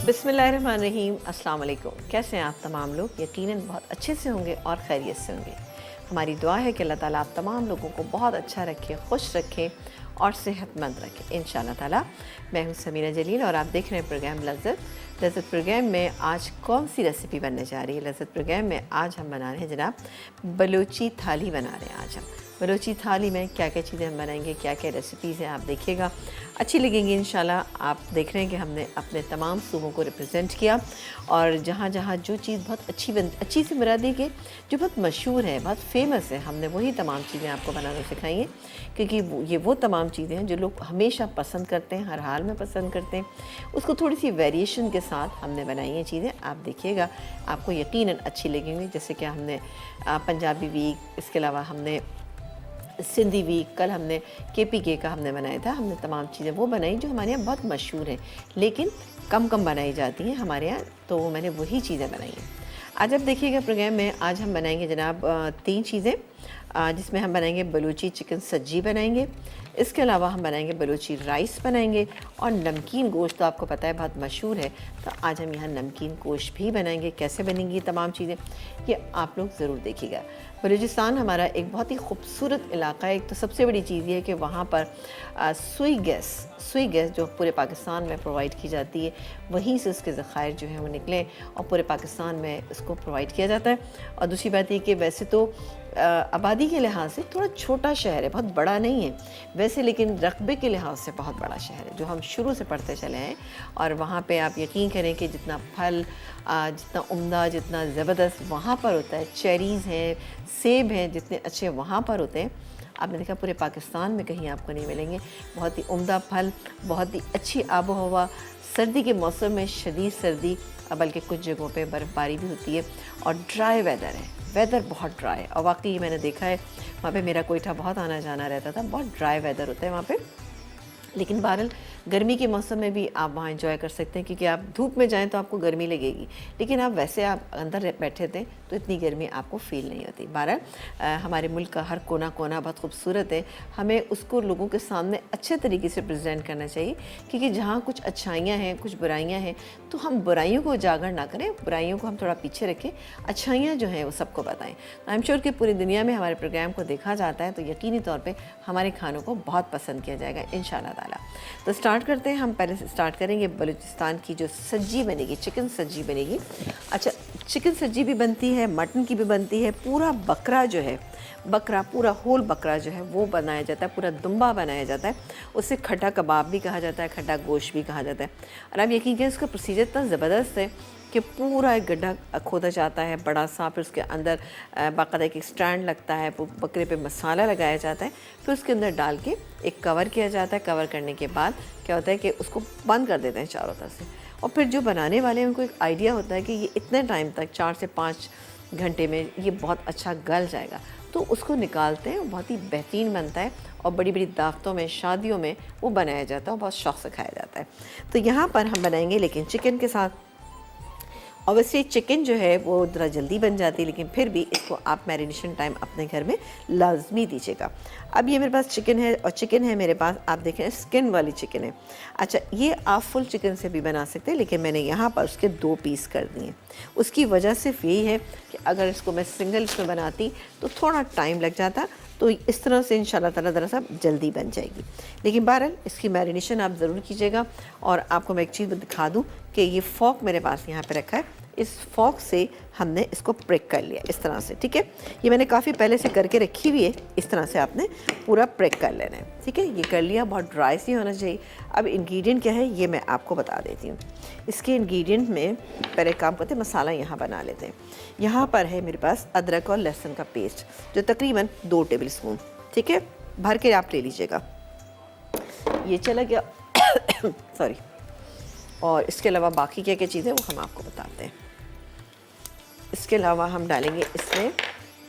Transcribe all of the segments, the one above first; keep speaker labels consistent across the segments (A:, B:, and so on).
A: बिस्मिल्लाहिर्रहमानिर्रहीम, अस्सलाम वालेकुम। कैसे हैं आप तमाम लोग? यकीनन बहुत अच्छे से होंगे और खैरियत से होंगे। हमारी दुआ है कि अल्लाह ताला आप तमाम लोगों को बहुत अच्छा रखे, खुश रखे और सेहतमंद रखे इंशाअल्लाह ताला। मैं हूं समीरा जलील और आप देख रहे हैं प्रोग्राम लज़्ज़त प्रोग्राम में आज कौन सी रेसिपी बनने जा रही है। लज़्ज़त प्रोग्राम में आज हम बना रहे हैं जनाब बलूची थाली बना रहे हैं। आज हम बलूची थाली में क्या क्या चीज़ें हम बनाएंगे, क्या क्या रेसिपीज़ हैं, आप देखिएगा, अच्छी लगेंगी इंशाल्लाह। आप देख रहे हैं कि हमने अपने तमाम सूबों को रिप्रेजेंट किया और जहाँ जहाँ जो चीज़ बहुत अच्छी सी मुराद है कि जो बहुत मशहूर है, बहुत फेमस है, हमने वही तमाम चीज़ें आपको बनाना सिखाई हैं, क्योंकि ये वो तमाम चीज़ें हैं जो लोग हमेशा पसंद करते हैं, हर हाल में पसंद करते हैं। उसको थोड़ी सी वेरिएशन के साथ हमने बनाई हैं चीज़ें, आप देखिएगा, आपको यकीनन अच्छी लगेंगी। जैसे कि हमने पंजाबी वीक, इसके अलावा हमने सिंधी वीक, कल हमने KPK का हमने बनाया था। हमने तमाम चीज़ें वो बनाई जो हमारे यहाँ बहुत मशहूर हैं, लेकिन कम कम बनाई जाती हैं हमारे यहाँ, तो मैंने वही चीज़ें बनाई हैं। आज आप देखिएगा प्रोग्राम में, आज हम बनाएंगे जनाब 3 चीज़ें, जिसमें हम बनाएंगे बलूची चिकन सज्जी बनाएंगे, इसके अलावा हम बनाएंगे बलूची राइस बनाएंगे और नमकीन गोश्त तो आपको पता है बहुत मशहूर है, तो आज हम यहाँ नमकीन गोश्त भी बनाएंगे। कैसे बनेंगी तमाम चीज़ें ये आप लोग ज़रूर देखिएगा। बलूचिस्तान हमारा एक बहुत ही खूबसूरत इलाका है। एक तो सबसे बड़ी चीज़ ये है कि वहाँ पर सुई गैस जो पूरे पाकिस्तान में प्रोवाइड की जाती है, वहीं से उसके ज़खायर जो हैं वो निकले और पूरे पाकिस्तान में इसको प्रोवाइड किया जाता है। और दूसरी बात ये कि वैसे तो आबादी के लिहाज से थोड़ा छोटा शहर है, बहुत बड़ा नहीं है वैसे, लेकिन रकबे के लिहाज से बहुत बड़ा शहर है, जो हम शुरू से पढ़ते चले हैं। और वहाँ पे आप यकीन करें कि जितना फल, जितना उम्दा, जितना ज़बरदस्त वहाँ पर होता है, चेरीज़ हैं, सेब हैं, जितने अच्छे वहाँ पर होते हैं, आपने देखा पूरे पाकिस्तान में कहीं आपको नहीं मिलेंगे। बहुत ही उम्दा फल, बहुत ही अच्छी आबो हवा, सर्दी के मौसम में शदीद सर्दी, बल्कि कुछ जगहों पे बर्फ़बारी भी होती है और ड्राई वेदर बहुत ड्राई है। और वाकई मैंने देखा है, वहाँ पे मेरा कोयठा बहुत आना जाना रहता था, बहुत ड्राई वेदर होता है वहाँ पे। लेकिन बहरहाल गर्मी के मौसम में भी आप वहाँ एंजॉय कर सकते हैं, क्योंकि आप धूप में जाएं तो आपको गर्मी लगेगी, लेकिन आप वैसे आप अंदर बैठे थे तो इतनी गर्मी आपको फ़ील नहीं होती। बहरहाल हमारे मुल्क का हर कोना कोना बहुत खूबसूरत है, हमें उसको लोगों के सामने अच्छे तरीके से प्रेजेंट करना चाहिए, क्योंकि जहाँ कुछ अच्छाइयाँ हैं, कुछ बुराइयाँ हैं, तो हम बुराइयों को उजागर ना करें, बुराइयों को हम थोड़ा पीछे रखें, अच्छाइयाँ जो हैं वो सबको बताएं। आई एम श्योर कि पूरी दुनिया में हमारे प्रोग्राम को देखा जाता है, तो यकीनी तौर पर हमारे खानों को बहुत पसंद किया जाएगा इंशाअल्लाह ताला। तो स्टार्ट करते हैं। हम पहले से स्टार्ट करेंगे बलूचिस्तान की जो सज्जी बनेगी, चिकन सज्जी बनेगी। अच्छा, चिकन सज्जी भी बनती है, मटन की भी बनती है, पूरा बकरा जो है, बकरा पूरा होल बकरा जो है वो बनाया जाता है, पूरा दुम्बा बनाया जाता है, उसे खट्टा कबाब भी कहा जाता है, खट्टा गोश्त भी कहा जाता है। और आप यकीन करें, उसका प्रोसीजर इतना ज़बरदस्त है कि पूरा एक गड्ढा खोदा जाता है बड़ा सा, फिर उसके अंदर बाकायदा एक स्टैंड लगता है, बकरे पे मसाला लगाया जाता है, फिर उसके अंदर डाल के एक कवर किया जाता है। कवर करने के बाद क्या होता है कि उसको बंद कर देते हैं चारों तरफ से, और फिर जो बनाने वाले हैं उनको एक आइडिया होता है कि ये इतने टाइम तक 4 से 5 घंटे में ये बहुत अच्छा गल जाएगा, तो उसको निकालते हैं, बहुत ही बेहतरीन बनता है और बड़ी बड़ी दावतों में, शादियों में वो बनाया जाता है और बहुत शौक़ से खाया जाता है। तो यहाँ पर हम बनाएंगे लेकिन चिकन के साथ। ऑब्वियसली चिकन जो है वो ज़रा जल्दी बन जाती है, लेकिन फिर भी इसको आप मैरिनेशन टाइम अपने घर में लाजमी दीजिएगा। अब ये मेरे पास चिकन है, और चिकन है मेरे पास, आप देख रहे हैं स्किन वाली चिकन है। अच्छा, ये आप फुल चिकन से भी बना सकते हैं, लेकिन मैंने यहाँ पर उसके 2 पीस कर दिए। उसकी वजह सिर्फ यही है कि अगर इसको मैं सिंगल इसमें बनाती तो थोड़ा टाइम लग जाता, तो इस तरह से इंशाल्लाह ताला दरअसल जल्दी बन जाएगी। लेकिन बहरहाल इसकी मैरिनेशन आप ज़रूर कीजिएगा। और आपको मैं एक चीज़ दिखा दूँ कि ये फ़ॉक मेरे पास यहाँ पे रखा है, इस फ़ॉक से हमने इसको प्रेक कर लिया इस तरह से, ठीक है। ये मैंने काफ़ी पहले से करके रखी हुई है, इस तरह से आपने पूरा प्रेक कर लेना है, ठीक है। ये कर लिया, बहुत ड्राई सी होना चाहिए। अब इंग्रेडिएंट क्या है ये मैं आपको बता देती हूँ। इसके इंग्रेडिएंट में पहले काम करते हैं, मसाला यहाँ बना लेते हैं। यहाँ पर है मेरे पास अदरक और लहसुन का पेस्ट, जो तकरीबन 2 टेबल स्पून, ठीक है, भर के आप ले लीजिएगा। ये चला गया सॉरी। और इसके अलावा बाकी क्या क्या चीज़ें वो हम आपको बताते हैं। इसके अलावा हम डालेंगे इसमें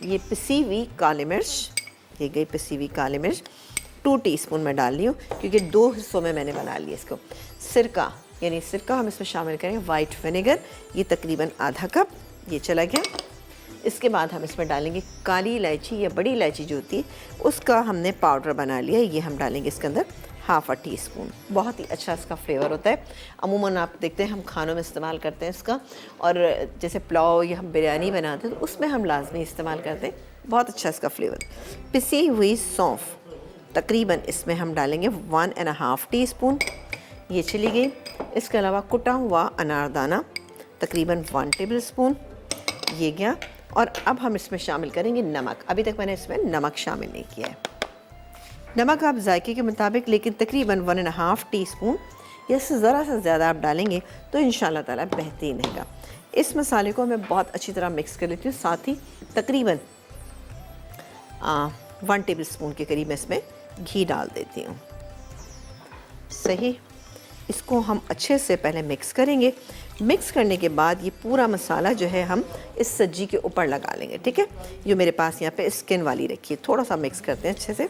A: ये पिसी हुई काली मिर्च, ये गई पिसी हुई काली मिर्च, 2 टीस्पून मैं डाल रही हूँ, क्योंकि 2 हिस्सों में मैंने बना लिया इसको। सिरका, यानी सिरका हम इसमें शामिल करेंगे, वाइट विनेगर, ये तकरीबन आधा कप, ये चला गया। इसके बाद हम इसमें डालेंगे काली इलायची या बड़ी इलायची जो होती है, उसका हमने पाउडर बना लिया, ये हम डालेंगे इसके अंदर हाफ़ टी स्पून। बहुत ही अच्छा इसका फ्लेवर होता है। अमूमन आप देखते हैं हम खानों में इस्तेमाल करते हैं इसका, और जैसे पुलाव या हम बिरयानी बनाते हैं तो उसमें हम लाजमी इस्तेमाल करते हैं। बहुत अच्छा इसका फ्लेवर। पिसी हुई सौंफ तकरीबन इसमें हम डालेंगे 1.5 टीस्पून, ये चली गई। इसके अलावा कुटा हुआ अनारदाना तकरीबन 1 टेबल स्पून, ये गया। और अब हम इसमें शामिल करेंगे नमक। अभी तक मैंने इसमें नमक शामिल नहीं किया है। नमक आप जायके के मुताबिक, लेकिन तकरीबन 1.5 टीस्पून या इससे ज़रा सा ज़्यादा आप डालेंगे तो इंशाल्लाह ताला बेहतरीन रहेगा। इस मसाले को मैं बहुत अच्छी तरह मिक्स कर लेती हूँ। साथ ही तकरीबन 1 टेबल स्पून के करीब मैं इसमें घी डाल देती हूँ। सही, इसको हम अच्छे से पहले मिक्स करेंगे। मिक्स करने के बाद ये पूरा मसाला जो है हम इस सब्जी के ऊपर लगा लेंगे। ठीक है, जो मेरे पास यहाँ पे स्किन वाली रखी है, थोड़ा सा मिक्स करते हैं अच्छे से।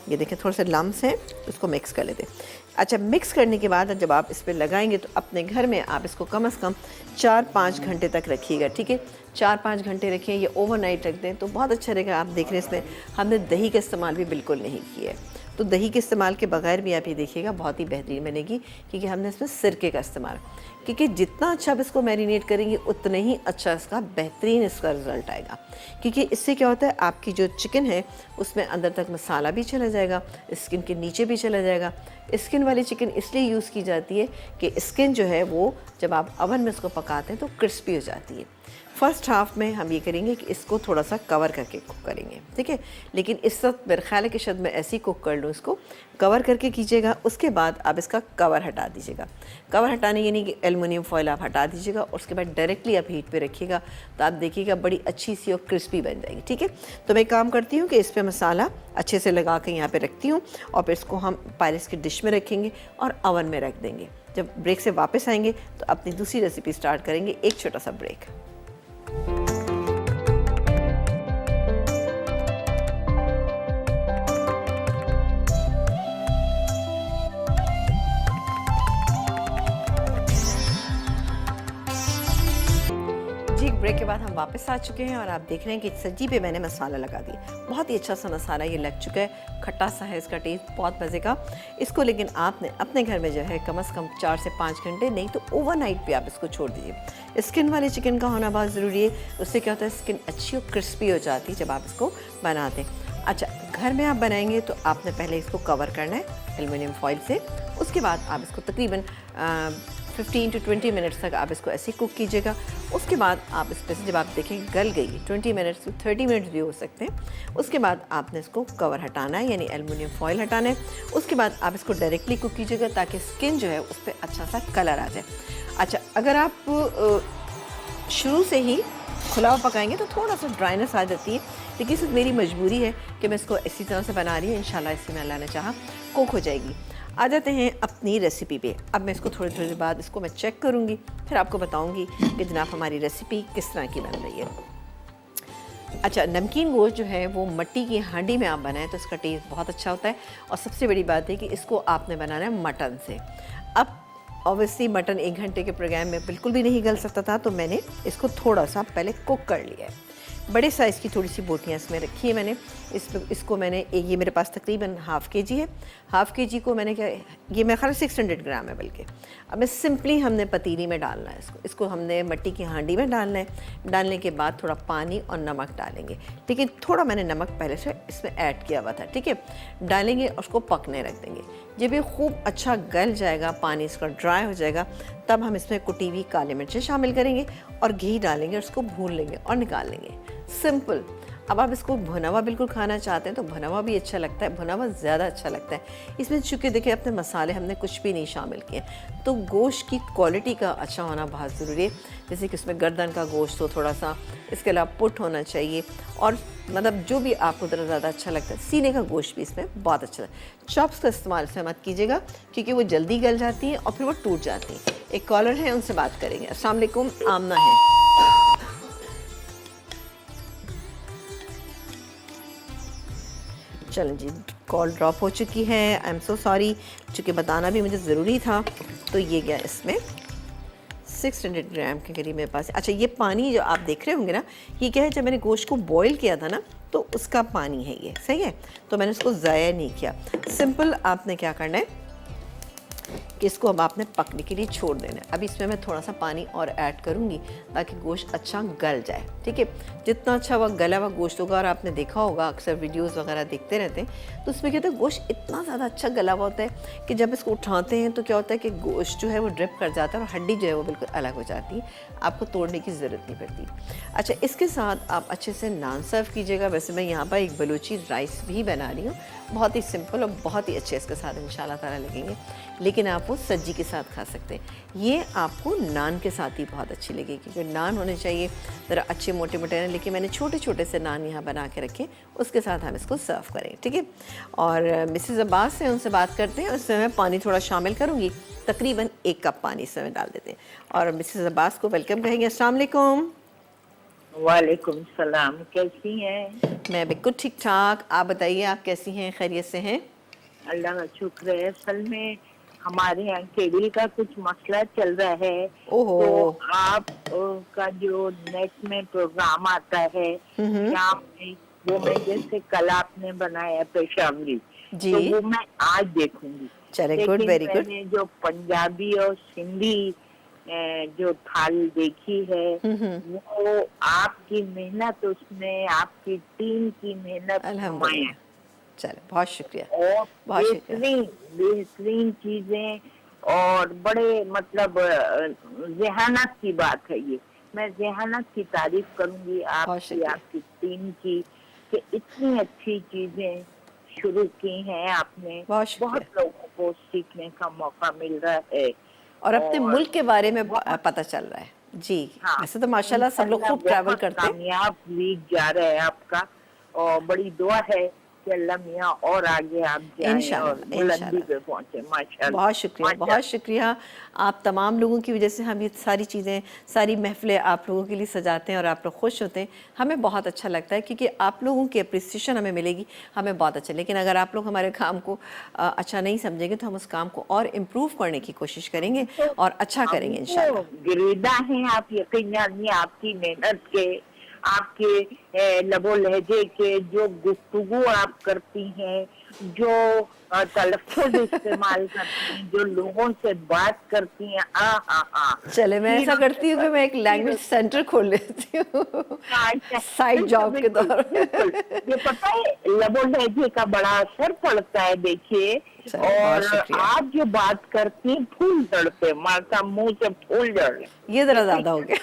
A: ये देखें थोड़े से लम्स हैं, उसको मिक्स कर लेते हैं। अच्छा, मिक्स करने के बाद जब आप इस पर लगाएंगे तो अपने घर में आप इसको कम से कम 4-5 घंटे तक रखिएगा। ठीक है, 4-5 घंटे रखें, ये ओवरनाइट रख दें तो बहुत अच्छा रहेगा। आप देख रहे हैं इसमें हमने दही का इस्तेमाल भी बिल्कुल नहीं किया है, तो दही के इस्तेमाल के बगैर भी आप ये देखिएगा बहुत ही बेहतरीन बनेगी, क्योंकि हमने इसमें सिरके का इस्तेमाल, क्योंकि जितना अच्छा आप इसको मैरिनेट करेंगे उतना ही अच्छा इसका बेहतरीन इसका रिज़ल्ट आएगा। क्योंकि इससे क्या होता है, आपकी जो चिकन है उसमें अंदर तक मसाला भी चला जाएगा, स्किन के नीचे भी चला जाएगा। स्किन वाली चिकन इसलिए यूज़ की जाती है कि स्किन जो है वो जब आप अवन में इसको पकाते हैं तो क्रिस्पी हो जाती है। फ़र्स्ट हाफ़ में हम ये करेंगे कि इसको थोड़ा सा कवर करके कुक करेंगे। ठीक है, लेकिन इस वक्त मेरे ख्याल है कि शायद मैं ऐसे ही कुक कर लूँ, इसको कवर करके कीजिएगा। उसके बाद आप इसका कवर हटा दीजिएगा। कवर हटाने यानी कि एलुमिनियम फॉयल आप हटा दीजिएगा, और उसके बाद डायरेक्टली आप हीट पे रखिएगा तो आप देखिएगा बड़ी अच्छी सी और क्रिस्पी बन जाएगी। ठीक है, तो मैं काम करती हूँ कि इस पर मसाला अच्छे से लगा के यहाँ पर रखती हूँ, और फिर इसको हम पायरेक्स की डिश में रखेंगे और अवन में रख देंगे। जब ब्रेक से वापस आएंगे तो अपनी दूसरी रेसिपी स्टार्ट करेंगे। एक छोटा सा ब्रेक। ब्रेक के बाद हम वापस आ चुके हैं और आप देख रहे हैं कि सब्जी पे मैंने मसाला लगा दिया। बहुत ही अच्छा सा मसाला ये लग चुका है, खट्टा सा है इसका टेस्ट, बहुत मज़े का। इसको लेकिन आपने अपने घर में जो है कम से कम 4 से 5 घंटे, नहीं तो ओवरनाइट पे आप इसको छोड़ दीजिए। स्किन वाली चिकन का होना बहुत ज़रूरी है, उससे क्या होता है स्किन अच्छी और क्रिस्पी हो जाती है जब आप इसको बनाते हैं। अच्छा, घर में आप बनाएंगे तो आपने पहले इसको कवर करना है एलुमिनियम फॉइल से। उसके बाद आप इसको तकरीबन 15 to 20 मिनट्स तक आप इसको ऐसे कुक कीजिएगा। उसके बाद आप इस पर से जब आप देखें गल गई, 20 मिनट्स 30 मिनट्स भी हो सकते हैं। उसके बाद आपने इसको कवर हटाना है, यानी एलुमिनियम फॉइल हटाना है। उसके बाद आप इसको डायरेक्टली कुक कीजिएगा ताकि स्किन जो है उस पर अच्छा सा कलर आ जाए। अच्छा, अगर आप शुरू से ही खुला हुआ पकाएंगे तो थोड़ा सा ड्राइनेस आ जाती है, लेकिन सिर्फ मेरी मजबूरी है कि मैं इसको इसी तरह से बना रही हूँ। इंशाल्लाह इससे मैं अल्लाह ने चाहा कुक हो जाएगी। आ जाते हैं अपनी रेसिपी पे। अब मैं इसको थोड़ी देर बाद इसको मैं चेक करूँगी, फिर आपको बताऊँगी कि जनाब हमारी रेसिपी किस तरह की बन रही है। अच्छा, नमकीन गोश्त जो है वो मिट्टी की हांडी में आप बनाएं तो इसका टेस्ट बहुत अच्छा होता है। और सबसे बड़ी बात है कि इसको आपने बनाना है मटन से। अब ऑब्वियसली मटन 1 घंटे के प्रोग्राम में बिल्कुल भी नहीं गल सकता था, तो मैंने इसको थोड़ा सा पहले कुक कर लिया है। बड़े साइज़ की थोड़ी सी बोटियाँ इसमें रखी है मैंने। इसको मैंने ये मेरे पास तकरीबन हाफ़ के जी है। हाफ़ के जी को मैंने क्या, ये मेरे ख्याल 600 ग्राम है बल्कि। अब मैं सिंपली हमने पतीली में डालना है इसको हमने मिट्टी की हांडी में डालना है। डालने के बाद थोड़ा पानी और नमक डालेंगे, लेकिन थोड़ा मैंने नमक पहले से इसमें ऐड किया हुआ था। ठीक है, डालेंगे और उसको पकने रख देंगे। जब ये खूब अच्छा गल जाएगा, पानी इसका ड्राई हो जाएगा, तब हम इसमें कुटी हुई काली मिर्चें शामिल करेंगे और घी डालेंगे और उसको भून लेंगे और निकाल लेंगे। सिंपल। अब आप इसको भुना हुआ बिल्कुल खाना चाहते हैं तो भुना हुआ भी अच्छा लगता है, भुना हुआ ज़्यादा अच्छा लगता है। इसमें चूँकि देखिए अपने मसाले हमने कुछ भी नहीं शामिल किए, तो गोश्त की क्वालिटी का अच्छा होना बहुत ज़रूरी है। जैसे कि उसमें गर्दन का गोश्त हो थोड़ा सा, इसके अलावा पुट होना चाहिए, और मतलब जो भी आपको ज़रा ज़्यादा अच्छा लगता है। सीने का गोश्त भी इसमें बहुत अच्छा है। चॉप्स का इस्तेमाल इसमें मत कीजिएगा क्योंकि वो जल्दी गल जाती हैं और फिर वो टूट जाती हैं। एक कॉलर है, उनसे बात करेंगे। अस्सलाम वालेकुम, आमना है। चलें जी, कॉल ड्रॉप हो चुकी है। आई एम सो सॉरी, चूँकि बताना भी मुझे ज़रूरी था। तो ये गया इसमें 600 ग्राम के करीब मेरे पास। अच्छा, ये पानी जो आप देख रहे होंगे ना, ये क्या है, जब मैंने गोश्त को बॉईल किया था ना तो उसका पानी है ये, सही है। तो मैंने उसको ज़ाया नहीं किया। सिंपल आपने क्या करना है कि इसको अब आपने पकने के लिए छोड़ देना है। अब इसमें मैं थोड़ा सा पानी और ऐड करूँगी ताकि गोश्त अच्छा गल जाए, ठीक है। जितना अच्छा वह गला हुआ गोश्त होगा, और आपने देखा होगा अक्सर वीडियोस वगैरह देखते रहते हैं, तो उसमें क्या होता है, गोश्त इतना ज़्यादा अच्छा गला हुआ होता है कि जब इसको उठाते हैं तो क्या होता है कि गोश्त जो है वो ड्रिप कर जाता है और हड्डी जो है वो बिल्कुल अलग हो जाती है, आपको तोड़ने की ज़रूरत नहीं पड़ती। अच्छा, इसके साथ आप अच्छे से नान सर्व कीजिएगा। वैसे मैं यहाँ पर एक बलूची राइस भी बना रही हूँ, बहुत ही सिंपल और बहुत ही अच्छे इसके साथ इंशाल्लाह ताला लगेंगे, लेकिन आप वो सज्जी के साथ खा सकते हैं। ये आपको नान के साथ ही बहुत अच्छी लगेगी, क्योंकि नान होने चाहिए ज़रा अच्छे मोटे मोटे हैं, लेकिन मैंने छोटे छोटे से नान यहाँ बना के रखे, उसके साथ हम इसको सर्व करेंगे, ठीक है। और मिसेज़ अब्बास से उनसे बात करते हैं, उसमें मैं पानी थोड़ा शामिल करूँगी, तकरीबन 1 कप पानी इसमें डाल देते हैं, और मिसेज़ अब्बास को वेलकम कहेंगे। अस्सलाम वालेकुम।
B: वालेकुम सलाम, कैसी हैं?
A: मैं बिल्कुल ठीक ठाक, आप बताइए आप कैसी हैं, खैरियत से हैं?
B: अल्लाह का शुक्र है। असल में हमारे यहाँ केबल का कुछ मसला चल रहा है,
A: ओहो।
B: तो आप का जो नेट में प्रोग्राम आता है शाम में, वो मैं जैसे कल आपने बनाया पेशावरी,
A: जी।
B: तो वो मैं आज देखूंगी।
A: चले, गुड,
B: लेकिन
A: वेरी गुड।
B: मैंने जो पंजाबी और सिंधी जो थाल देखी है, वो आपकी मेहनत, उसमें आपकी टीम की मेहनत
A: अल्हम्दुलिल्लाह। चले, बहुत शुक्रिया,
B: और
A: बहुत शुक्रिया।
B: बेहतरीन चीजें, और बड़े मतलब जहानत की बात है ये। मैं जहानत की तारीफ करूंगी आपकी, आपकी टीम की, कि इतनी अच्छी चीजें शुरू की हैं आपने। बहुत लोगों को सीखने का मौका मिल रहा है
A: और अपने मुल्क के बारे में पता चल रहा है। जी हाँ, वैसे तो माशाल्लाह सब लोग खूब ट्रैवल करते हैं।
B: कामयाब लीग जा रहा है आपका, और बड़ी दुआ है कि अल्लाह मियाँ और आगे आप जाएं और बुलंदी पे पहुंचे। माशाल्लाह,
A: बहुत शुक्रिया, बहुत शुक्रिया। आप तमाम लोगों की वजह से हम ये सारी चीज़ें, सारी महफिलें आप लोगों के लिए सजाते हैं और आप लोग खुश होते हैं, हमें बहुत अच्छा लगता है, क्योंकि आप लोगों की अप्रिसिएशन हमें मिलेगी, हमें बहुत अच्छा। लेकिन अगर आप लोग हमारे काम को अच्छा नहीं समझेंगे तो हम उस काम को और इम्प्रूव करने की कोशिश करेंगे और अच्छा करेंगे इंशाल्लाह।
B: गिरीदा हैं आप, यकीन जानिए, आपकी मेहनत के, आपके लबो लहजे के, जो गुफ्तगू आप करती हैं, जो तलफ़्फ़ुज़ इस्तेमाल करती हैं, जो लोगों से बात करती हैं,
A: चले, मैं ऐसा करती हूँ कि मैं एक लैंग्वेज सेंटर खोल लेती हूँ साइड जॉब के तौर पे।
B: ये पता है, लबो लहजे का बड़ा असर पड़ता है, देखिए। और आप जो बात करती हैं, फूल झड़ते, माता मुंह से फूल झड़,
A: ये जरा ज्यादा हो गया।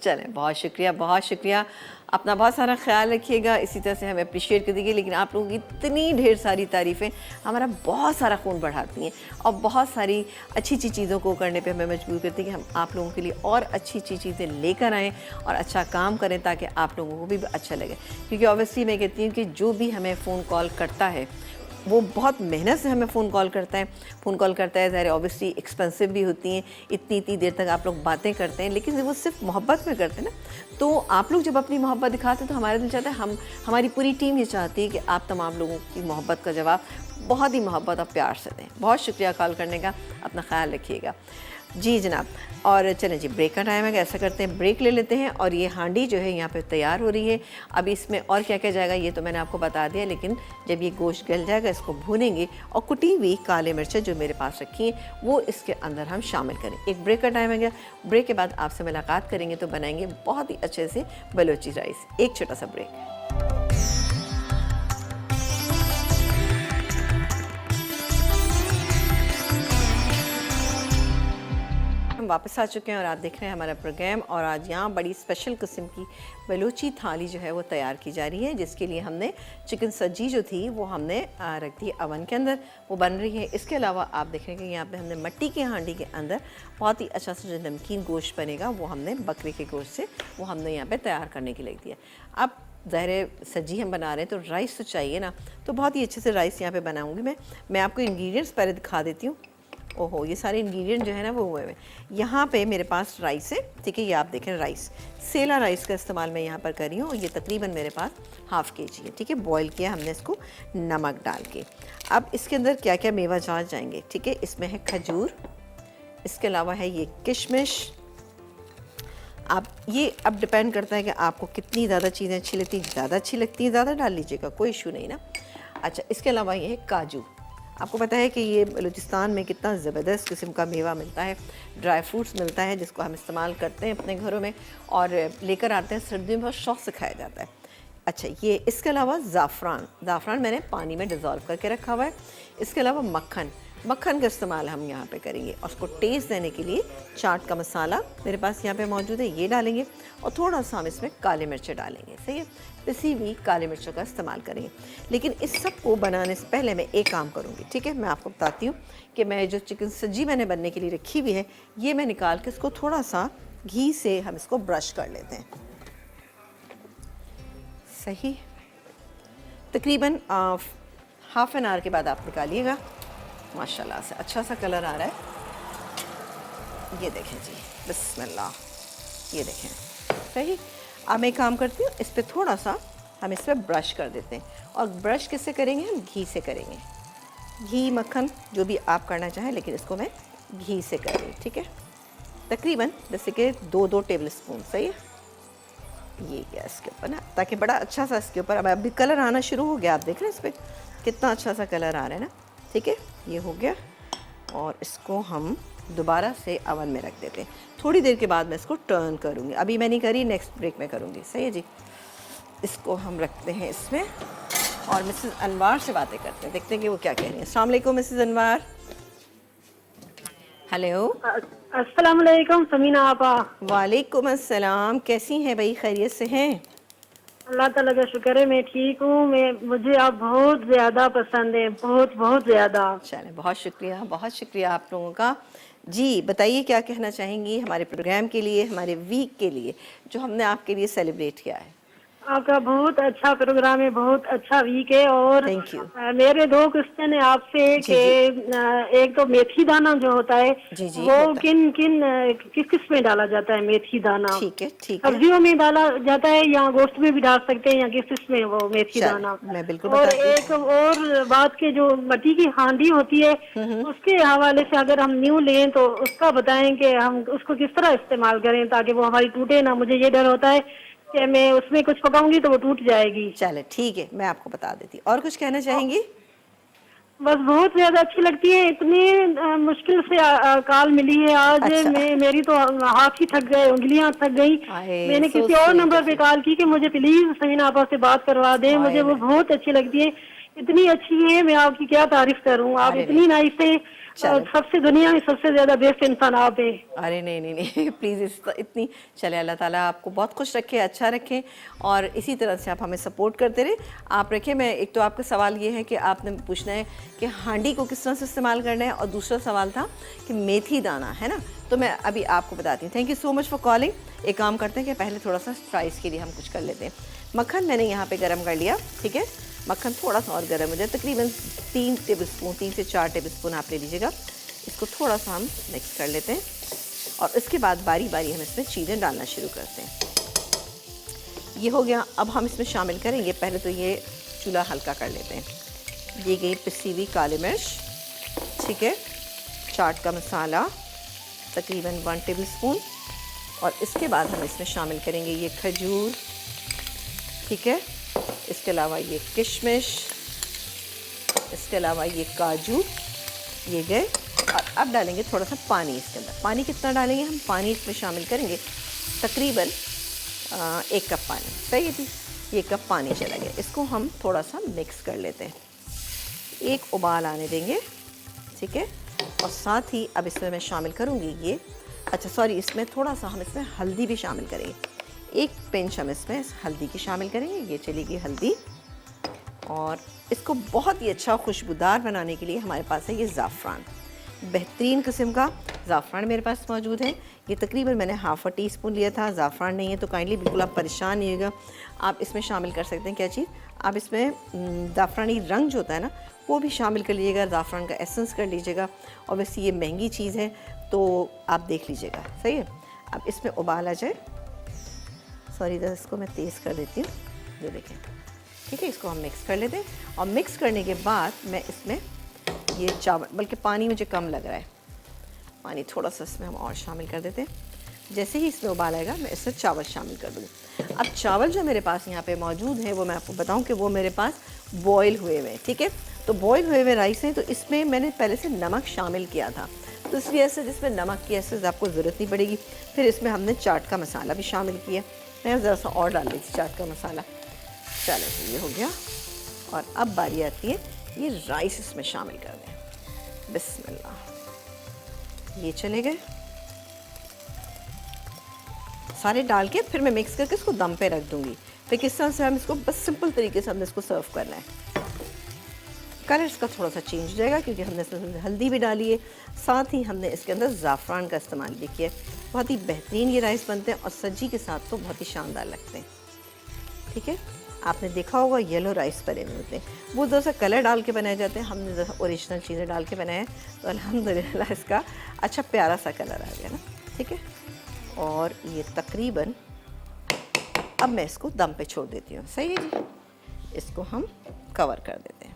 A: चले, बहुत शुक्रिया, बहुत शुक्रिया। अपना बहुत सारा ख्याल रखिएगा, इसी तरह से हमें अप्रिशिएट कर दीजिए। लेकिन आप लोगों की इतनी ढेर सारी तारीफ़ें हमारा बहुत सारा खून बढ़ाती हैं और बहुत सारी अच्छी अच्छी चीज़ों को करने पे हमें मजबूर करती हैं कि हम आप लोगों के लिए और अच्छी अच्छी चीज़ें लेकर आएँ और अच्छा काम करें, ताकि आप लोगों को भी अच्छा लगे। क्योंकि ऑब्वियसली मैं कहती हूँ कि जो भी हमें फ़ोन कॉल करता है वो बहुत मेहनत से हमें फ़ोन कॉल करता है। ज़ाहिर ऑब्वियसली एक्सपेंसिव भी होती हैं, इतनी देर तक आप लोग बातें करते हैं, लेकिन वो सिर्फ मोहब्बत में करते हैं ना। तो आप लोग जब अपनी मोहब्बत दिखाते हैं तो हमारा दिल चाहता है, हमारी पूरी टीम ये चाहती है कि आप तमाम लोगों की मोहब्बत का जवाब बहुत ही मोहब्बत और प्यार से दें। बहुत शुक्रिया कॉल करने का, अपना ख्याल रखिएगा। जी जनाब। और चलें जी, ब्रेक का टाइम है, ऐसा करते हैं ब्रेक ले लेते हैं। और ये हांडी जो है यहाँ पे तैयार हो रही है। अब इसमें और क्या क्या जाएगा ये तो मैंने आपको बता दिया, लेकिन जब ये गोश्त गल जाएगा इसको भूनेंगे और कुटी हुई काले मिर्चें जो मेरे पास रखी हैं वो इसके अंदर हम शामिल करें। एक ब्रेक का टाइम है गया, ब्रेक के बाद आपसे मुलाकात करेंगे तो बनाएंगे बहुत ही अच्छे से बलोची राइस। एक छोटा सा ब्रेक। हम वापस आ चुके हैं और आप देख रहे हैं हमारा प्रोग्राम। और आज यहाँ बड़ी स्पेशल किस्म की बलूची थाली जो है वो तैयार की जा रही है, जिसके लिए हमने चिकन सज्जी जो थी वो हमने रख दी अवन के अंदर, वो बन रही है। इसके अलावा आप देखें कि यहाँ पे हमने मिट्टी के हांडी के अंदर बहुत ही अच्छा सा जो नमकीन गोश्त बनेगा वो हमने बकरे के गोश्त से वो हमने यहाँ पर तैयार करने के लिए दिया। अब ज़ाहिर सब्जी हम बना रहे हैं तो राइस तो चाहिए ना, तो बहुत ही अच्छे से राइस यहाँ पे बनाऊँगी मैं आपको इंग्रेडिएंट्स पहले दिखा देती हूँ। ओहो, ये सारे इंग्रेडिएंट जो है ना वो हुए हैं। यहाँ पे मेरे पास राइस है, ठीक है, ये आप देखें राइस, सेला राइस का इस्तेमाल मैं यहाँ पर कर रही हूँ। ये तकरीबन मेरे पास ½ kg है, ठीक है। बॉईल किया हमने इसको नमक डाल के। अब इसके अंदर क्या क्या मेवा जात जाएंगे, ठीक है। इसमें है खजूर, इसके अलावा है ये किशमिश। आप ये अब डिपेंड करता है कि आपको कितनी ज़्यादा चीज़ें अच्छी लगती हैं, ज़्यादा अच्छी लगती हैं ज़्यादा डाल लीजिएगा, कोई इशू नहीं ना। अच्छा, इसके अलावा ये है काजू। आपको पता है कि ये बलूचिस्तान में कितना ज़बरदस्त किस्म का मेवा मिलता है, ड्राई फ्रूट्स मिलता है, जिसको हम इस्तेमाल करते हैं अपने घरों में और लेकर आते हैं, सर्दियों में बहुत शौक़ से खाया जाता है। अच्छा, ये इसके अलावा ज़ाफ़रान मैंने पानी में डिज़ोल्व करके रखा हुआ है। इसके अलावा मक्खन का इस्तेमाल हम यहाँ पे करेंगे और उसको टेस्ट देने के लिए चाट का मसाला मेरे पास यहाँ पे मौजूद है, ये डालेंगे और थोड़ा सा हम इसमें काली मिर्च डालेंगे। सही है, पिसी हुई काली मिर्चों का इस्तेमाल करेंगे। लेकिन इस सब को बनाने से पहले मैं एक काम करूँगी, ठीक है। मैं आपको बताती हूँ कि मैं जो चिकन सब्जी मैंने बनने के लिए रखी हुई है, ये मैं निकाल के इसको थोड़ा सा घी से हम इसको ब्रश कर लेते हैं। सही, तकरीबन हाफ़ एन आवर के बाद आप निकालिएगा। माशाल्लाह से अच्छा सा कलर आ रहा है, ये देखें जी, बिस्मिल्लाह, ये देखें। सही, अब मैं काम करती हूँ, इस पर थोड़ा सा हम इस पर ब्रश कर देते हैं। और ब्रश किससे करेंगे? हम घी से करेंगे, घी मक्खन जो भी आप करना चाहें, लेकिन इसको मैं घी से कर रही हूँ, ठीक है। तकरीबन जैसे कि 2-2 टेबल स्पून। सही है, ये गैस के ऊपर ना, ताकि बड़ा अच्छा सा इसके ऊपर अब अभी कलर आना शुरू हो गया। आप देख रहे हैं इस पर कितना अच्छा सा कलर आ रहा है ना, ठीक है। ये हो गया और इसको हम दोबारा से अवन में रख देते हैं। थोड़ी देर के बाद मैं इसको टर्न करूँगी, अभी मैं नहीं करी, नेक्स्ट ब्रेक में करूँगी। सही है जी, इसको हम रखते हैं इसमें और मिसेस अनवार से बातें करते हैं, देखते हैं कि वो क्या कह रही हैं। अस्सलाम वालेकुम मिसेस अनवार। हेलो,
C: अस्सलाम वालेकुम समीना आपा।
A: वालेकुम अस्सलाम, कैसी हैं भाई, खैरियत से हैं?
C: अल्लाह ताला का शुक्र है, मैं ठीक हूँ। मुझे आप बहुत ज़्यादा पसंद है, बहुत बहुत ज़्यादा।
A: चलें, बहुत शुक्रिया आप लोगों का। जी बताइए, क्या कहना चाहेंगी हमारे प्रोग्राम के लिए, हमारे वीक के लिए जो हमने आपके लिए सेलिब्रेट किया है?
C: आपका बहुत अच्छा प्रोग्राम है, बहुत अच्छा वीक है। और
A: Thank you.
C: मेरे 2 क्वेश्चन है आपसे कि एक तो मेथी दाना जो होता है
A: जी,
C: वो
A: होता है।
C: किस में डाला जाता है? मेथी दाना
A: ठीक है,
C: सब्जियों में डाला जाता है या गोश्त में भी डाल सकते हैं, या किस में वो मेथी दाना?
A: मैं बिल्कुल
C: और
A: बताती हूँ।
C: एक और बात के जो मिट्टी की हांडी होती है उसके हवाले से अगर हम न्यू लें तो उसका बताएं कि हम उसको किस तरह इस्तेमाल करें ताकि वो हमारी टूटे ना। मुझे ये डर होता है कि मैं उसमें कुछ पकाऊंगी तो वो टूट जाएगी।
A: चले ठीक है, मैं आपको बता देती हूँ। और कुछ कहना चाहेंगी?
C: बस बहुत ज्यादा अच्छी लगती है। इतनी मुश्किल से कॉल मिली है आज।
A: अच्छा।
C: मेरी तो हाथ ही थक गए, उंगलियां थक गई। मैंने किसी और नंबर पे कॉल की कि मुझे प्लीज समीना आपा से बात करवा दें। मुझे वो बहुत अच्छी लगती है, इतनी अच्छी है, मैं आपकी क्या तारीफ करूं। आप इतनी नाइस है, सबसे दुनिया में सबसे ज्यादा बेस्ट इंसान आप है।
A: अरे नहीं प्लीज़ इतनी चले, अल्लाह ताला आपको बहुत खुश रखे, अच्छा रखें और इसी तरह से आप हमें सपोर्ट करते रहे। आप रखें, मैं एक तो आपका सवाल ये है कि आपने पूछना है कि हांडी को किस तरह से इस्तेमाल करना है, और दूसरा सवाल था कि मेथी दाना है ना, तो मैं अभी आपको बताती हूँ। Thank you so much for calling. एक काम करते हैं कि पहले थोड़ा सा फ्राइज़ के लिए हम कुछ कर लेते हैं। मक्खन मैंने यहाँ पर गर्म कर लिया, ठीक है। मक्खन थोड़ा सा और गर्म हो जाए, तकरीबन 3 से 4 टेबल स्पून आप ले लीजिएगा। इसको थोड़ा सा हम मिक्स कर लेते हैं और इसके बाद बारी बारी हम इसमें चीज़ें डालना शुरू करते हैं। ये हो गया। अब हम इसमें शामिल करेंगे, पहले तो ये चूल्हा हल्का कर लेते हैं। ये गई पिसी हुई काली मिर्च, ठीक है, चाट का मसाला तकरीबन 1 टेबल स्पून, और इसके बाद हम इसमें शामिल करेंगे ये खजूर, ठीक है, इसके अलावा ये किशमिश, इसके अलावा ये काजू, ये गए। और अब डालेंगे थोड़ा सा पानी इसके अंदर। पानी कितना डालेंगे हम? पानी इसमें शामिल करेंगे तकरीबन 1 कप पानी। सही है जी, 1 कप पानी चला गया। इसको हम थोड़ा सा मिक्स कर लेते हैं, एक उबाल आने देंगे, ठीक है। और साथ ही अब इसमें मैं शामिल करूँगी ये, अच्छा सॉरी, इसमें थोड़ा सा हम इसमें हल्दी भी शामिल करेंगे। 1 पिंच हम इसमें हल्दी की शामिल करेंगे। ये चलेगी हल्दी। और इसको बहुत ही अच्छा खुशबूदार बनाने के लिए हमारे पास है ये ज़ाफ़रान, बेहतरीन किस्म का ज़ाफ़रान मेरे पास मौजूद है। ये तकरीबन मैंने ½ टीस्पून लिया था। ज़ाफ़रान नहीं है तो काइंडली बिल्कुल आप परेशान नहीं होगा, आप इसमें शामिल कर सकते हैं क्या चीज़, आप इसमें ज़ाफ़रानी रंग जो होता है ना वो भी शामिल कर लीजिएगा, ज़ाफ़रान का एसेंस कर लीजिएगा। और वैसे ये महंगी चीज़ है तो आप देख लीजिएगा। सही है, अब इसमें उबाल आ जाए, सॉरी इसको मैं तेज़ कर देती हूँ, ये देखें, ठीक है। इसको हम मिक्स कर लेते हैं और मिक्स करने के बाद मैं इसमें ये चावल, बल्कि पानी मुझे कम लग रहा है, पानी थोड़ा सा इसमें हम और शामिल कर देते हैं। जैसे ही इसमें उबाल आएगा मैं इसमें चावल शामिल कर दूँगी। अब चावल जो मेरे पास यहाँ पे मौजूद है वो मैं आपको बताऊँ कि वो मेरे पास बॉयल हुए हुए हैं, ठीक है। तो बॉयल हुए हुए राइस हैं, तो इसमें मैंने पहले से नमक शामिल किया था, तो इस वजह से जिसमें नमक की ऐसे आपको ज़रूरत नहीं पड़ेगी। फिर इसमें हमने चाट का मसाला भी शामिल किया, मैं ज़रा सा और डाल दी थी चाट का मसाला। चलो ये हो गया, और अब बारी आती है ये राइस इसमें शामिल कर दें। बिस्मिल्लाह, ये चले गए सारे डाल के, फिर मैं मिक्स करके इसको दम पे रख दूँगी। फिर किस तरह से हम इसको बस सिंपल तरीके से हमने इसको सर्व करना है। कलर इसका थोड़ा सा चेंज हो जाएगा क्योंकि हमने इसमें हल्दी भी डाली है, साथ ही हमने इसके अंदर ज़ाफ़रान का इस्तेमाल भी किया है। बहुत ही बेहतरीन ये राइस बनते हैं और सब्जी के साथ तो बहुत ही शानदार लगते हैं, ठीक है। आपने देखा होगा येलो राइस बने हुए होते हैं, वो दो सा कलर डाल के बनाए जाते हैं, हमने जैसा ओरिजिनल चीज़ें डाल के बनाए तो अल्हम्दुलिल्लाह इसका अच्छा प्यारा सा कलर आ गया ना, ठीक है। और ये तकरीबन अब मैं इसको दम पे छोड़ देती हूँ, सही है जी। इसको हम कवर कर देते हैं,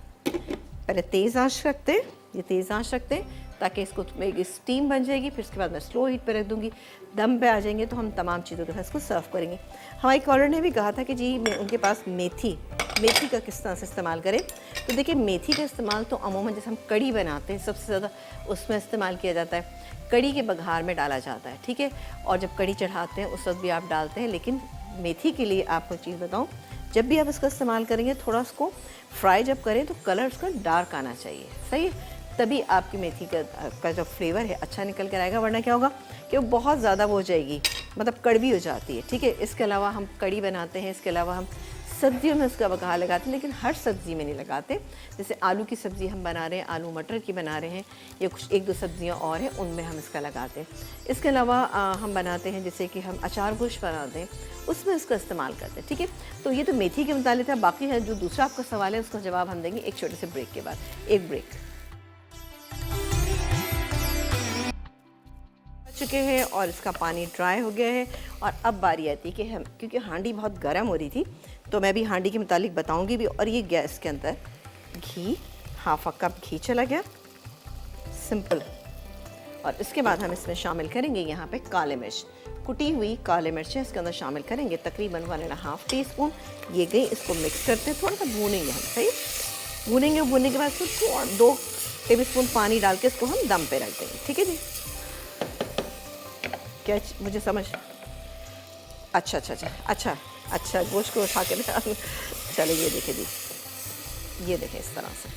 A: पहले तेज़ आंच रखते हैं, ये तेज़ आंच रखते हैं ताकि इसको एक स्टीम बन जाएगी। फिर उसके बाद मैं स्लो हीट पे रख दूँगी, दम पे आ जाएंगे तो हम तमाम चीज़ों के साथ इसको सर्व करेंगे। हमारी कॉलर ने भी कहा था कि जी मैं उनके पास मेथी का किस तरह से इस्तेमाल करें। तो देखिए मेथी का इस्तेमाल तो अमूमन जैसे हम कड़ी बनाते हैं सबसे ज़्यादा उसमें इस्तेमाल किया जाता है, कड़ी के बघार में डाला जाता है, ठीक है। और जब कड़ी चढ़ाते हैं उस वक्त भी आप डालते हैं, लेकिन मेथी के लिए आपको चीज़ बताऊँ, जब भी आप इसका इस्तेमाल करेंगे थोड़ा उसको फ्राई जब करें तो कलर उसका डार्क आना चाहिए, सही है, तभी आपकी मेथी का जो फ्लेवर है अच्छा निकल कर आएगा। वरना क्या होगा कि वो बहुत ज़्यादा वो हो जाएगी, मतलब कड़वी हो जाती है, ठीक है। इसके अलावा हम कड़ी बनाते हैं, इसके अलावा हम सब्जियों में उसका बघार लगाते हैं, लेकिन हर सब्ज़ी में नहीं लगाते। जैसे आलू की सब्ज़ी हम बना रहे हैं, आलू मटर की बना रहे हैं, या कुछ एक दो सब्ज़ियाँ और हैं उनमें हम इसका लगाते हैं। इसके अलावा हम बनाते हैं जैसे कि हम अचार गोश्त बनाते हैं, उसमें इसका इस्तेमाल करते हैं, ठीक है। तो ये तो मेथी के मुतालिक था। बाकी है जो दूसरा आपका सवाल है उसका जवाब हम देंगे एक छोटे से ब्रेक के बाद। एक ब्रेक चुके हैं और इसका पानी ड्राई हो गया है, और अब बारी आती है कि हम, क्योंकि हांडी बहुत गर्म हो रही थी तो मैं भी हांडी के मुतालिक बताऊंगी भी। और ये गैस के अंदर घी, हाफ कप घी चला गया, सिंपल। और इसके बाद हम इसमें शामिल करेंगे यहाँ पे काले मिर्च, कुटी हुई काले मिर्चें इसके अंदर शामिल करेंगे, तकरीबन 1.5 टीस्पून। ये गई, इसको मिक्स करते हैं, थोड़ा सा भूनेंगे हम, सही भूनेंगे। भूनने के बाद इसको 2 टेबलस्पून पानी डाल के इसको हम दम पे रख देंगे, ठीक है जी। क्या मुझे समझ, अच्छा गोश्त को उठा के ना चलो ये देखें जी, ये देखें इस तरह से,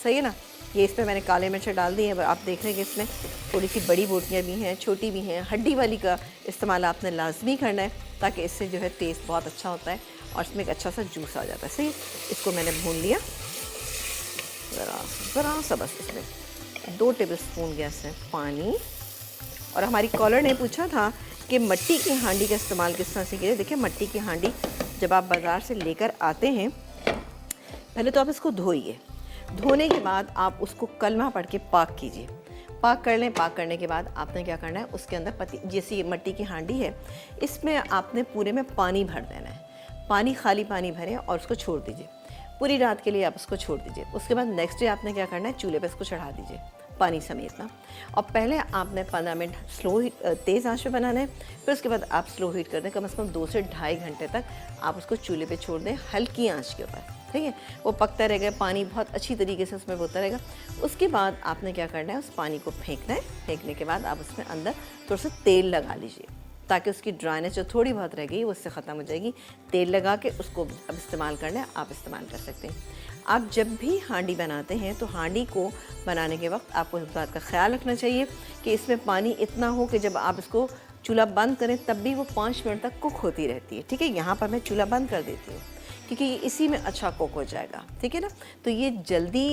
A: सही है ना। ये इसमें मैंने काले मिर्च डाल दी है। आप देख रहे हैं कि इसमें थोड़ी सी बड़ी बोटियाँ भी हैं, छोटी भी हैं। हड्डी वाली का इस्तेमाल आपने लाजमी करना है ताकि इससे जो है टेस्ट बहुत अच्छा होता है और इसमें एक अच्छा सा जूस आ जाता है, सही। इसको मैंने भून लिया ज़रा सा, बस इसमें 2 टेबलस्पून गैस है पानी। और हमारी कॉलर ने पूछा था कि मिट्टी की हांडी का इस्तेमाल किस तरह से किया। देखिए मिट्टी की हांडी जब आप बाज़ार से लेकर आते हैं, पहले तो आप इसको धोइए, धोने के बाद आप उसको कलमा पढ़ के पाक कीजिए। पाक कर लें, पाक करने के बाद आपने क्या करना है, उसके अंदर जैसे ये मिट्टी की हांडी है, इसमें आपने पूरे में पानी भर देना है। पानी, खाली पानी भरें और उसको छोड़ दीजिए पूरी रात के लिए, आप उसको छोड़ दीजिए। उसके बाद नेक्स्ट डे आपने क्या करना है, चूल्हे पर इसको चढ़ा दीजिए पानी समेत ना। और पहले आपने 15 मिनट स्लो हीट, तेज़ आंच पे बनाना है। फिर उसके बाद आप स्लो हीट कर दें, कम से कम 2 से ढाई घंटे तक आप उसको चूल्हे पे छोड़ दें हल्की आंच के ऊपर, ठीक है। वो पकता रहेगा, पानी बहुत अच्छी तरीके से उसमें होता रहेगा। उसके बाद आपने क्या करना है, उस पानी को फेंकना है। फेंकने के बाद आप उसमें अंदर थोड़ा सा तेल लगा लीजिए ताकि उसकी ड्राइनेस जो थोड़ी बहुत रह गई वो उससे ख़त्म हो जाएगी। तेल लगा के उसको अब इस्तेमाल करना है, आप इस्तेमाल कर सकते हैं। आप जब भी हांडी बनाते हैं तो हांडी को बनाने के वक्त आपको इस बात का ख्याल रखना चाहिए कि इसमें पानी इतना हो कि जब आप इसको चूल्हा बंद करें तब भी वो 5 मिनट तक कुक होती रहती है, ठीक है। यहाँ पर मैं चूल्हा बंद कर देती हूँ क्योंकि ये इसी में अच्छा कुक हो जाएगा, ठीक है ना। तो ये जल्दी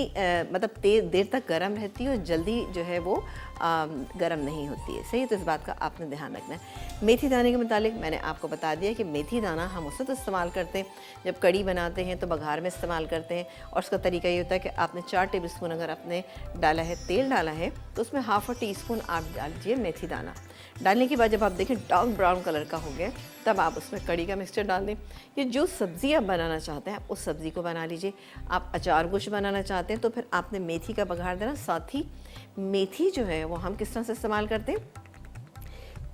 A: मतलब देर तक गर्म रहती है और जल्दी जो है वो गर्म नहीं होती है, सही है। तो इस बात का आपने ध्यान रखना है। मेथी दाने के मुतालिक मैंने आपको बता दिया कि मेथी दाना हम उस वक्त इस्तेमाल करते हैं जब कड़ी बनाते हैं तो बघार में इस्तेमाल करते हैं। और उसका तरीका ये होता है कि आपने 4 टेबलस्पून अगर आपने डाला है, तेल डाला है, तो उसमें ½ टीस्पून आप डाल दीजिए मेथी दाना। डालने के बाद जब आप देखें डार्क ब्राउन कलर का हो गया, तब आप उसमें कड़ी का मिक्सचर डाल दें। ये जो सब्ज़ी आप बनाना चाहते हैं उस सब्ज़ी को बना लीजिए। आप अचार गोश्त बनाना चाहते हैं तो फिर आपने मेथी का बघार देना, साथ ही मेथी जो है वो हम किस तरह से इस्तेमाल करते हैं,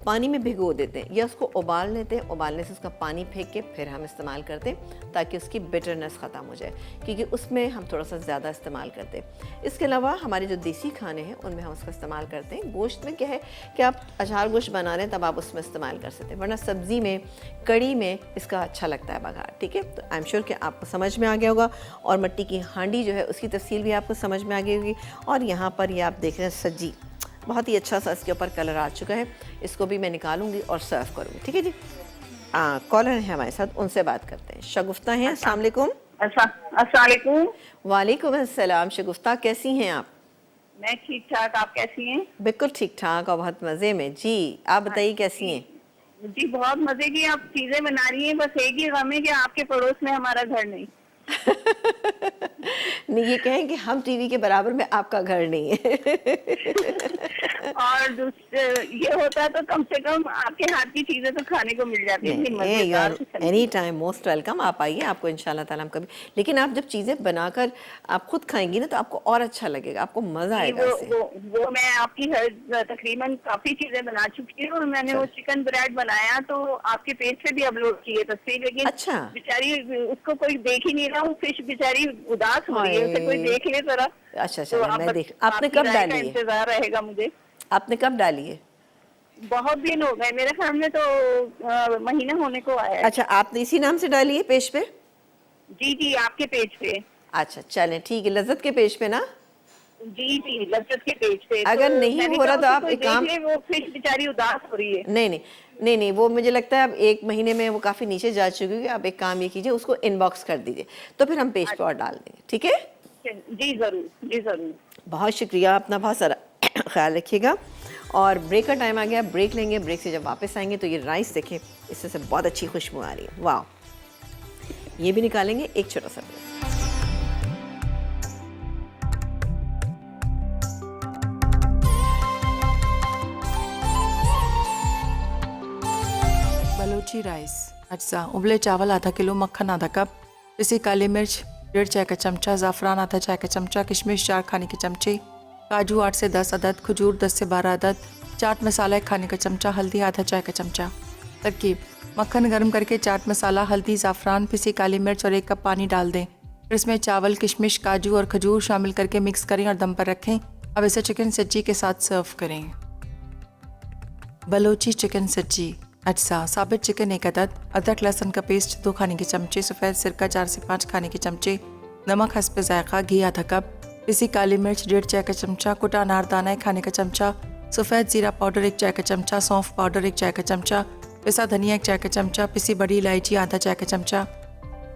A: पानी में भिगो देते हैं या उसको उबाल लेते हैं, उबालने से उसका पानी फेंक के फिर हम इस्तेमाल करते हैं ताकि उसकी बिटरनेस ख़त्म हो जाए, क्योंकि उसमें हम थोड़ा सा ज़्यादा इस्तेमाल करते हैं। इसके अलावा हमारे जो देसी खाने हैं उनमें हम उसका इस्तेमाल करते हैं। गोश्त में क्या है कि आप अचार गोश्त बना रहे हैं तब आप उसमें इस्तेमाल कर सकते हैं, वरना सब्ज़ी में, कड़ी में इसका अच्छा लगता है बघार। ठीक है, तो आई एम श्योर कि आपको समझ में आ गया होगा। और मिट्टी की हांडी जो है उसकी तफसील भी आपको समझ में आ गई होगी। और यहाँ पर ये आप देख रहे हैं सज्जी, बहुत ही अच्छा सा इसके ऊपर कलर आ चुका है। इसको भी मैं निकालूंगी और सर्व करूंगी। ठीक है जी। कॉलर है हमारे साथ, उनसे बात करते हैं। शगुफ्ता हैं, अस्सलाम वालेकुम।
B: अस्सलाम वालेकुम।
A: वालेकुम अस्सलाम। शगुफ्ता कैसी हैं आप?
B: मैं ठीक ठाक, आप कैसी हैं?
A: बिल्कुल ठीक ठाक और बहुत मज़े में जी। आप बताइए कैसी हैं?
B: जी बहुत मजे की आप चीजें बना रही हैं, बस एक ही गम है कि आपके पड़ोस में हमारा घर नहीं।
A: नहीं, ये कहें कि हम टीवी के बराबर में आपका घर नहीं है।
B: और दूसरे ये होता है तो कम से कम आपके हाथ की चीजें तो खाने को मिल जाती है।
A: Any time most welcome. आप आइए, आपको इंशाल्लाह ताला हम कभी, लेकिन आप जब चीज़ें बनाकर आप खुद खाएंगी ना तो आपको और अच्छा लगेगा, आपको मज़ा आएगा इससे।
B: वो मैं आपकी तकरीबन काफी चीजें बना चुकी हूँ। और मैंने वो चिकन ब्रेड बनाया तो आपके पेज पे भी अपलोड की है तस्वीर, लेकिन
A: अच्छा,
B: बेचारी उसको कोई देख ही नहीं रहा। वो फिश बेचारी उदास हो रही है, उसे कोई देख ले जरा।
A: अच्छा, मैं देख, आपने कब डाली है?
B: इंतजार रहेगा मुझे।
A: आपने कब डाली है?
B: बहुत दिन हो गए, मेरे ख्याल में तो महीना होने को आया है।
A: अच्छा, आपने इसी नाम से डाली है पेज पे?
B: जी जी, आपके पेज पे।
A: अच्छा चलें, ठीक है। लज्जत के पेज पे ना?
B: जी जी, लज्जत के पेज पे।
A: अगर
B: तो
A: नहीं हो रहा तो आप एक काम,
B: वो फिश बेचारी उदास हो रही है।
A: नहीं, वो मुझे लगता है अब 1 महीने में वो काफ़ी नीचे जा चुकी है। आप एक काम ये कीजिए, उसको इनबॉक्स कर दीजिए तो फिर हम पेज पे और डाल देंगे। ठीक है
B: जी जरूर, जी जरूर।
A: बहुत शुक्रिया, अपना बहुत सारा ख्याल रखिएगा। और ब्रेक का टाइम आ गया, ब्रेक लेंगे। ब्रेक से जब वापस आएंगे तो ये राइस देखें, इससे से बहुत अच्छी खुशबू आ रही है। वाह, ये भी निकालेंगे। एक छोटा सा ब्रेक।
D: बलोची राइस अज्जा, उबले चावल आधा किलो, मक्खन आधा कप, पिसी काली मिर्च 1.5 चाय का चमचा, ज़ाफ़रान आधा चाय का चमचा, किशमिश 4 खाने के चमचे, काजू 8 से 10 अदद, खजूर 10 से 12 अदद, चाट मसाला 1 खाने का चमचा, हल्दी आधा चाय का चमचा। तरकीब: मक्खन गर्म करके चाट मसाला, हल्दी, ज़ाफ़रान, पिसी काली मिर्च और 1 कप पानी डाल दें। फिर इसमें चावल, किशमिश, काजू और खजूर शामिल करके मिक्स करें और दम पर रखें। अब इसे चिकन सज्जी के साथ सर्व करें। बलोची चिकन सज्जी अज्जा, साबित चिकन 1 अदद, अदरक लहसुन का पेस्ट 2 खाने के चमचे, सफ़ेद सिरका 4 से 5 खाने के चमचे, नमक हस्ब ज़ायक़ा, घी आधा कप, पिसी काली मिर्च 1.5 चाय का चमचा, कुटा अनारदाना 1 खाने का चमचा, सफ़ेद ज़ीरा पाउडर 1 चाय का चमचा, सौंफ पाउडर 1 चाय का चमचा, पिसा धनिया 1 चाय का चमचा, पिसी बड़ी इलायची आधा चाय का चमचा।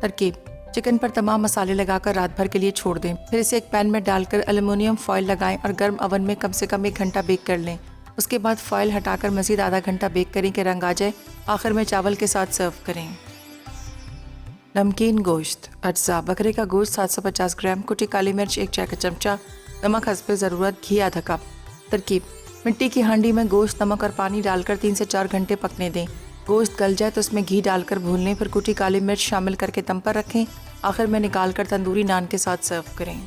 D: तरकीब: चिकन पर तमाम मसाले लगाकर रात भर के लिए छोड़ दें। फिर इसे एक पैन में डालकर एल्युमिनियम फॉइल लगाएं और गर्म ओवन में कम से कम 1 घंटा बेक कर लें। उसके बाद फॉइल हटाकर मज़ीद आधा घंटा बेक करें कि रंग आ जाए। आखिर में चावल के साथ सर्व करें। नमकीन गोश्त अज्जा, बकरे का गोश्त 750 ग्राम, कुटी काली मिर्च 1 चाय का चमचा, नमक हस्ब ज़रूरत, घी आधा कप। तरकीब: मिट्टी की हांडी में गोश्त, नमक और पानी डालकर 3 से 4 घंटे पकने दें। गोश्त गल जाए तो उसमें घी डालकर भून लें। फिर कुटी काली मिर्च शामिल करके दम पर रखें। आखिर में निकाल कर तंदूरी नान के साथ सर्व करें।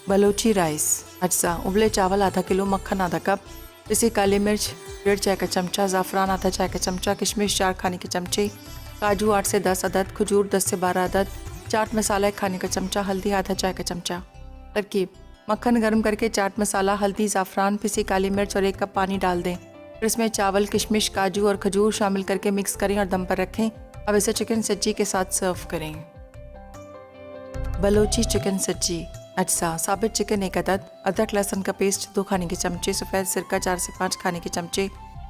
D: बलोची राइस अज्जा, उबले चावल आधा किलो, मक्खन आधा कप, पिसी काली मिर्च 1.5 चाय का चमचा, ज़ाफ़रान आधा चाय का चमचा, किशमिश 4 खाने के चमचे, काजू 8 से 10 अदद, खजूर 10 से 12 अदद, चाट मसाला 1 खाने का चमचा, हल्दी आधा चाय का चमचा। तरकीब: मक्खन गर्म करके चाट मसाला, हल्दी, ज़ाफ़रान, पिसी काली मिर्च और 1 कप पानी डाल दें। फिर इसमें चावल, किशमिश, काजू और खजूर शामिल करके मिक्स करें और दम पर रखें। अब इसे चिकन सज्जी के साथ सर्व करें। बलोची चिकन सज्जी अज्जा, साबित चिकन 1 अदद, अदरक लहसुन का पेस्ट 2 खाने के चमचे, सफ़ेद सिरका 4 से 5 खाने के चमचे,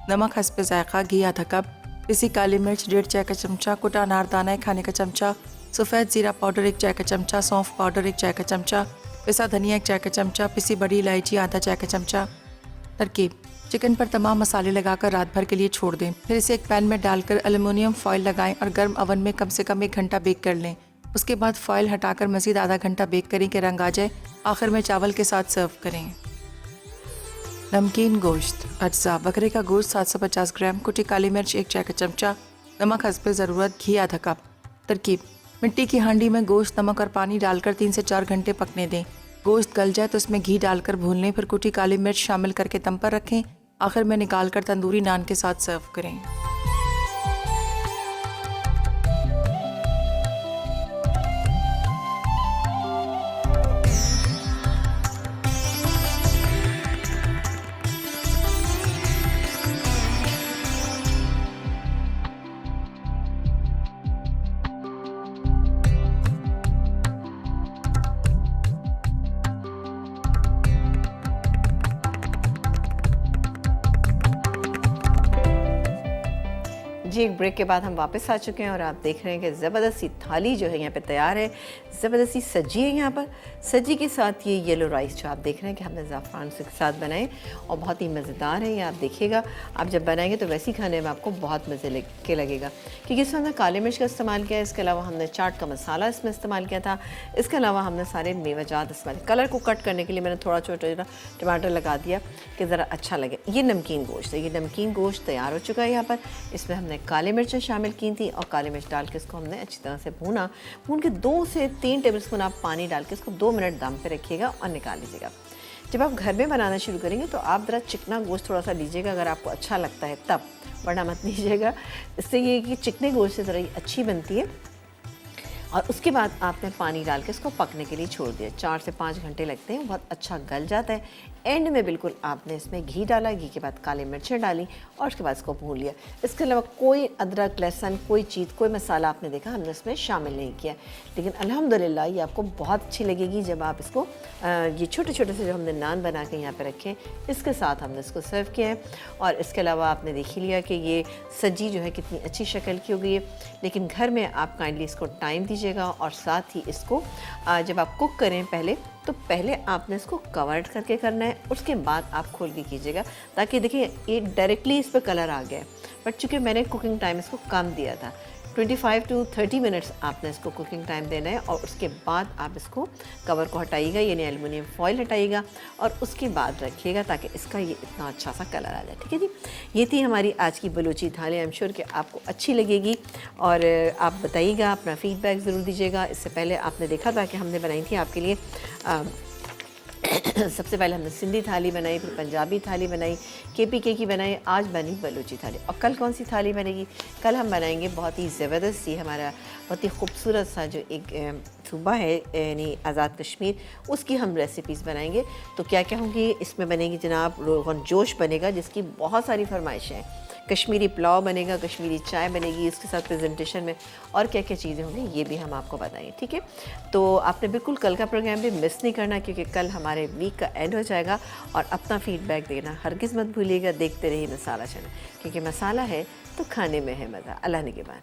D: नमक हस्ब ज़ायक़ा, घी आधा कप, पिसी काली मिर्च 1.5 चाय का चमचा, कुटा अनारदाना 1 खाने का चमचा, सफ़ेद ज़ीरा पाउडर 1 चाय का चमचा, सौंफ पाउडर 1 चाय का चमचा, पिसा धनिया 1 चाय का चमचा, पिसी बड़ी इलायची आधा चाय का चमचा। तरकीब: चिकन पर तमाम मसाले लगाकर रात भर के लिए छोड़ दें। फिर इसे एक पैन में डालकर एल्युमिनियम फॉइल लगाएं और गर्म ओवन में कम से कम 1 घंटा बेक कर लें। उसके बाद फॉइल हटाकर मज़ीद आधा घंटा बेक करें कि रंग आ जाए। आखिर में चावल के साथ सर्व करें। नमकीन गोश्त। अज्जा: बकरे का गोश्त 750 ग्राम, कुटी काली मिर्च 1 चाय का चमचा, नमक हस्बे ज़रूरत, घी आधा कप। तरकीब: मिट्टी की हांडी में गोश्त, नमक और पानी डालकर 3 से 4 घंटे पकने दें। गोश्त गल जाए तो उसमें घी डालकर भून लें, फिर कुटी काली मिर्च शामिल करके दम पर रखें। आखिर में निकालकर तंदूरी नान के साथ सर्व करें।
A: जी, एक ब्रेक के बाद हम वापस आ चुके हैं और आप देख रहे हैं कि ज़बरदस्त सी थाली जो है यहाँ पे तैयार है। ज़बरदस्ती सजी है यहाँ पर। सजी के साथ ये येलो राइस जो आप देख रहे हैं कि हमने ज़ाफ़रान के साथ बनाए और बहुत ही मज़ेदार है। ये आप देखिएगा, आप जब बनाएंगे तो वैसे ही खाने में आपको बहुत मज़े के लगेगा, क्योंकि इसमें हमने काले मिर्च का इस्तेमाल किया है। इसके अलावा हमने चाट का मसाला इसमें इस्तेमाल किया था। इसके अलावा हमने सारे मेवाजात इस्तेमाल। कलर को कट करने के लिए मैंने थोड़ा छोटा टमाटर लगा दिया कि ज़रा अच्छा लगे। ये नमकीन गोश्त है। ये नमकीन गोश्त तैयार हो चुका है यहाँ पर। इसमें हमने काली मिर्चें शामिल की थी और काली मिर्च डाल के इसको हमने अच्छी तरह से भून के 2 से 3 टेबलस्पून आप पानी डाल के इसको 2 मिनट दम पे रखिएगा और निकाल लीजिएगा। जब आप घर में बनाना शुरू करेंगे तो आप ज़रा चिकना गोश्त थोड़ा सा लीजिएगा, अगर आपको अच्छा लगता है तब, वरना मत लीजिएगा। इससे ये कि चिकने गोश्त से ज़रा अच्छी बनती है। और उसके बाद आपने पानी डाल के इसको पकने के लिए छोड़ दिया। 4 से 5 घंटे लगते हैं, बहुत अच्छा गल जाता है। एंड में बिल्कुल आपने इसमें घी डाला, घी के बाद काली मिर्चें डाली और उसके बाद इसको भून लिया। इसके अलावा कोई अदरक, लहसुन, कोई चीज़, कोई मसाला आपने देखा हमने इसमें शामिल नहीं किया। लेकिन अल्हम्दुलिल्लाह ये आपको बहुत अच्छी लगेगी जब आप इसको ये छोटे छोटे से जो हमने नान बना के यहाँ पे रखे, इसके साथ हमने इसको सर्व किया है। और इसके अलावा आपने देख ही लिया कि ये सब्जी जो है कितनी अच्छी शक्ल की हो गई है। लेकिन घर में आप काइंडली इसको टाइम दीजिएगा और साथ ही इसको जब आप कुक करें पहले आपने इसको कवर्ड करके करना है, उसके बाद आप खोल के कीजिएगा, ताकि देखिए ये डायरेक्टली इस पर कलर आ गया है। बट चूँकि मैंने कुकिंग टाइम इसको कम दिया था, 25 to 30 मिनट्स आपने इसको कुकिंग टाइम देना है। और उसके बाद आप इसको कवर को हटाइएगा, यानी एलुमिनियम फॉइल हटाइएगा और उसके बाद रखिएगा ताकि इसका ये इतना अच्छा सा कलर आ जाए। ठीक है जी, ये थी हमारी आज की बलूची थाली। आई एम श्योर कि आपको अच्छी लगेगी और आप बताइएगा, अपना फ़ीडबैक ज़रूर दीजिएगा। इससे पहले आपने देखा था कि हमने बनाई थी आपके लिए सबसे पहले हमने सिंधी थाली बनाई, फिर पंजाबी थाली बनाई, KPK की बनाई, आज बनी बलूची थाली। और कल कौन सी थाली बनेगी? कल हम बनाएंगे बहुत ही ज़बरदस्त सी, हमारा बहुत ही खूबसूरत सा जो एक सूबा है यानी आज़ाद कश्मीर, उसकी हम रेसिपीज़ बनाएंगे। तो क्या क्या होंगी इसमें? बनेगी जनाब रोगन जोश बनेगा, जिसकी बहुत सारी फरमाइशें हैं। कश्मीरी पुलाव बनेगा, कश्मीरी चाय बनेगी, इसके साथ प्रेजेंटेशन में और क्या क्या चीज़ें होंगी ये भी हम आपको बताएंगे। ठीक है, तो आपने बिल्कुल कल का प्रोग्राम भी मिस नहीं करना, क्योंकि कल हमारे वीक का एंड हो जाएगा। और अपना फीडबैक देना हरगिज़ मत भूलिएगा। देखते रहिए मसाला चैनल, क्योंकि मसाला है तो खाने में है मज़ा। अल्लाह निगहबान।